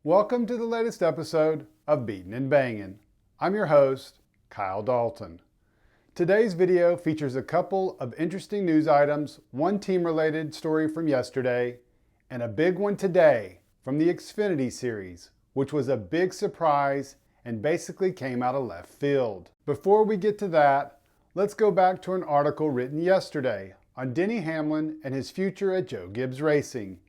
Welcome to the latest episode of Beatin' and Bangin'. I'm your host, Kyle Dalton. Today's video features a couple of interesting news items, one team-related story from yesterday, and a big one today from the Xfinity Series, which was a big surprise and basically came out of left field. Before we get to that, let's go back to an article written yesterday on Denny Hamlin and his future at Joe Gibbs Racing.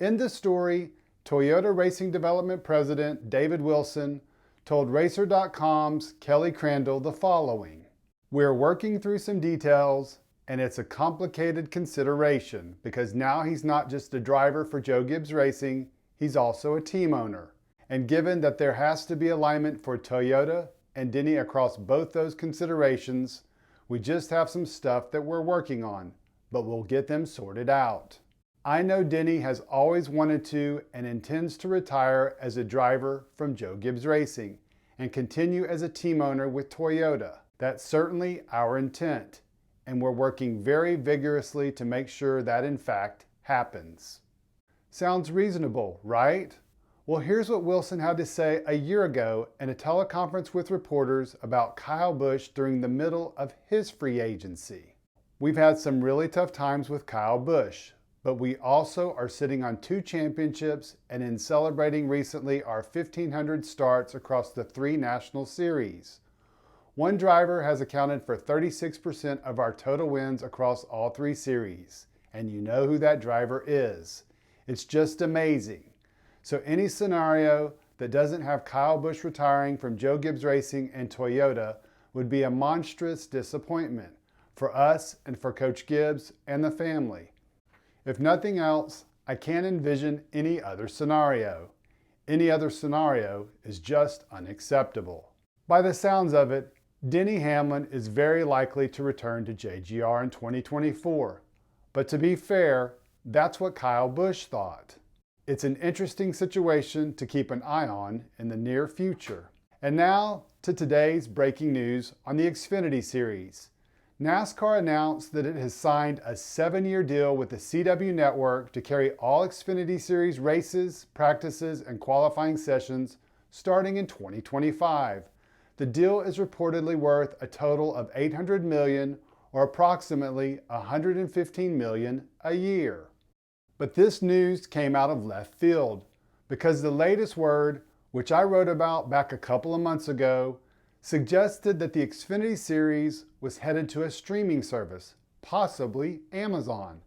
In the story, Toyota Racing Development President David Wilson told Racer.com's Kelly Crandall the following: "We're working through some details, and it's a complicated consideration because now he's not just a driver for Joe Gibbs Racing, he's also a team owner. And given that there has to be alignment for Toyota and Denny across both those considerations, we just have some stuff that we're working on, but we'll get them sorted out. I know Denny has always wanted to and intends to retire as a driver from Joe Gibbs Racing and continue as a team owner with Toyota. That's certainly our intent, and we're working very vigorously to make sure that in fact happens." Sounds reasonable, right? Well, here's what Wilson had to say a year ago in a teleconference with reporters about Kyle Busch during the middle of his free agency. "We've had some really tough times with Kyle Busch, but we also are sitting on 2 championships and in celebrating recently our 1,500 starts across the 3 national series. One driver has accounted for 36% of our total wins across all 3 series, and you know who that driver is. It's just amazing. So any scenario that doesn't have Kyle Busch retiring from Joe Gibbs Racing and Toyota would be a monstrous disappointment for us and for Coach Gibbs and the family. If nothing else, I can't envision any other scenario. Any other scenario is just unacceptable." By the sounds of it, Denny Hamlin is very likely to return to JGR in 2024. But to be fair, that's what Kyle Busch thought. It's an interesting situation to keep an eye on in the near future. And now to today's breaking news on the Xfinity Series. NASCAR announced that it has signed a 7-year deal with the CW network to carry all Xfinity Series races, practices, and qualifying sessions starting in 2025. The deal is reportedly worth a total of $800 million, or approximately $115 million a year. But this news came out of left field because the latest word, which I wrote about back a couple of months ago, suggested that the Xfinity Series was headed to a streaming service, possibly Amazon.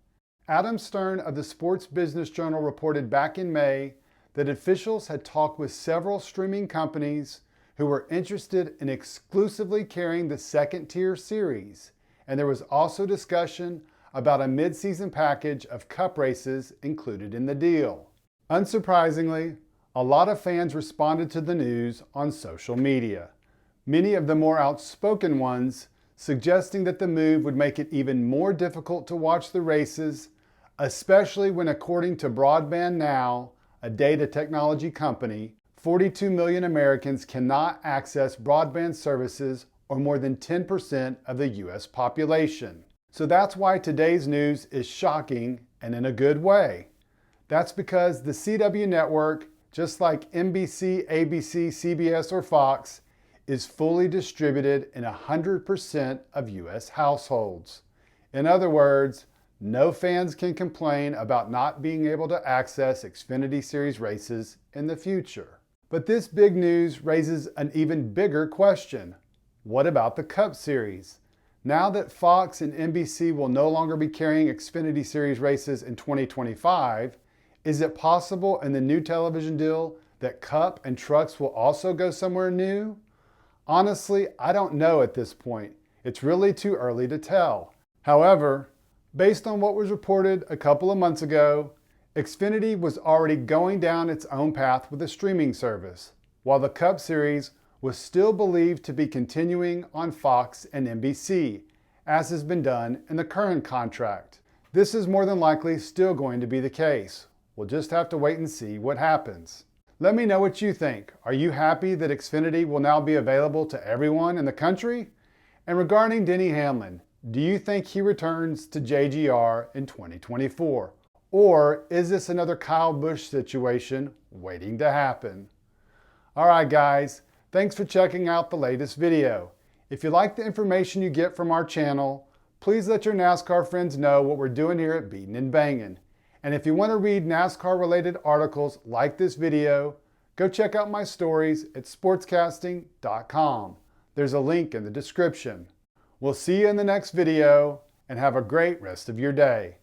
Adam Stern of the Sports Business Journal reported back in May that officials had talked with several streaming companies who were interested in exclusively carrying the second-tier series, and there was also discussion about a mid-season package of cup races included in the deal. Unsurprisingly, a lot of fans responded to the news on social media. Many of the more outspoken ones suggesting that the move would make it even more difficult to watch the races, especially when, according to Broadband Now, a data technology company, 42 million Americans cannot access broadband services, or more than 10% of the US population. So that's why today's news is shocking and in a good way. That's because the CW network, just like NBC, ABC, CBS, or Fox, is fully distributed in 100% of US households. In other words, no fans can complain about not being able to access Xfinity Series races in the future. But this big news raises an even bigger question. What about the Cup Series? Now that Fox and NBC will no longer be carrying Xfinity Series races in 2025, is it possible in the new television deal that Cup and Trucks will also go somewhere new? Honestly, I don't know at this point. It's really too early to tell. However, based on what was reported a couple of months ago, Xfinity was already going down its own path with a streaming service, while the Cup Series was still believed to be continuing on Fox and NBC, as has been done in the current contract. This is more than likely still going to be the case. We'll just have to wait and see what happens. Let me know what you think. Are you happy that Xfinity will now be available to everyone in the country? And regarding Denny Hamlin, do you think he returns to JGR in 2024? Or is this another Kyle Busch situation waiting to happen? Alright guys, thanks for checking out the latest video. If you like the information you get from our channel, please let your NASCAR friends know what we're doing here at Beatin' and Bangin'. And if you want to read NASCAR related articles like this video, go check out my stories at sportscasting.com. There's a link in the description. We'll see you in the next video and have a great rest of your day.